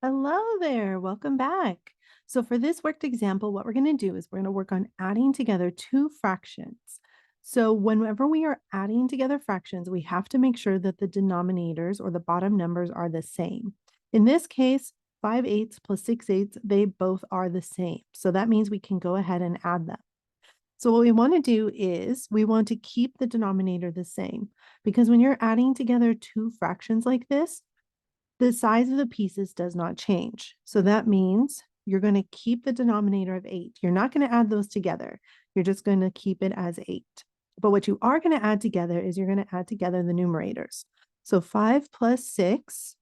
Hello there, welcome back. So for this worked example, what we're going to do is we're going to work on adding together two fractions. So whenever we are adding together fractions, we have to make sure that the denominators or the bottom numbers are the same. In this case, 5/8 plus 6/8, they both are the same. So that means we can go ahead and add them. So what we want to do is we want to keep the denominator the same because when you're adding together two fractions like this, the size of the pieces does not change. So that means you're going to keep the denominator of 8. You're not going to add those together. You're just going to keep it as 8. But what you are going to add together is you're going to add together the numerators. So 5 plus 6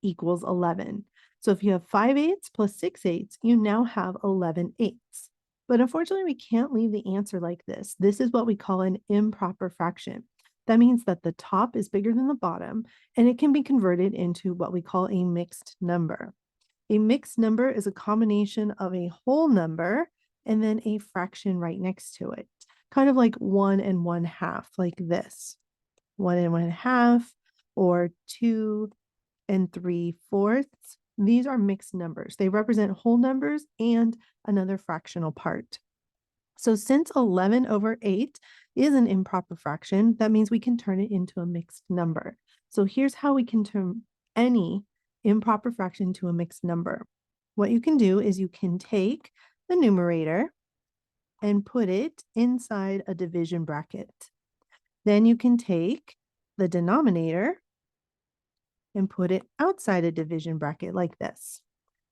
equals 11. So if you have 5/8 plus 6/8, you now have 11/8. But unfortunately, we can't leave the answer like this. This is what we call an improper fraction. That means that the top is bigger than the bottom, and it can be converted into what we call a mixed number. A mixed number is a combination of a whole number and then a fraction right next to it, kind of like 1 and 1/2, like this 1 and 1/2, or 2 and 3/4. These are mixed numbers. They represent whole numbers and another fractional part. So since 11 over 8 is an improper fraction, that means we can turn it into a mixed number. So here's how we can turn any improper fraction to a mixed number. What you can do is you can take the numerator and put it inside a division bracket. Then you can take the denominator and put it outside a division bracket like this.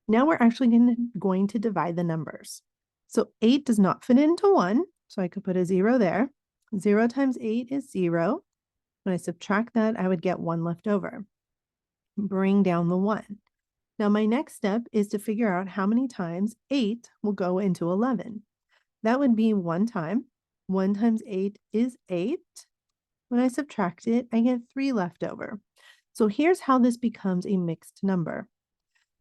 Now we're actually going to divide the numbers. So 8 does not fit into 1, so I could put a 0 there. 0 times 8 is 0. When I subtract that, I would get 1 left over. Bring down the 1. Now my next step is to figure out how many times 8 will go into 11. That would be 1 time. 1 times 8 is 8. When I subtract it, I get 3 left over. So here's how this becomes a mixed number.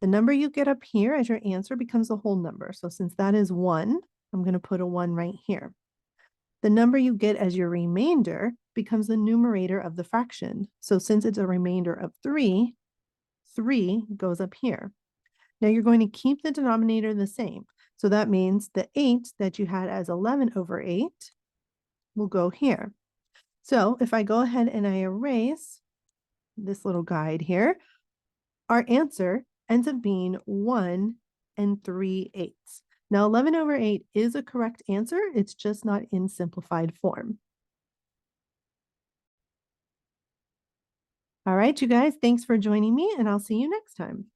The number you get up here as your answer becomes a whole number. So since that is 1, I'm going to put a 1 right here. The number you get as your remainder becomes the numerator of the fraction. So since it's a remainder of 3, 3 goes up here. Now you're going to keep the denominator the same. So that means the 8 that you had as 11 over 8 will go here. So if I go ahead and I erase this little guide here, our answer ends up being 1 and 3/8. Now 11 over 8 is a correct answer. It's just not in simplified form. All right, you guys, thanks for joining me, and I'll see you next time.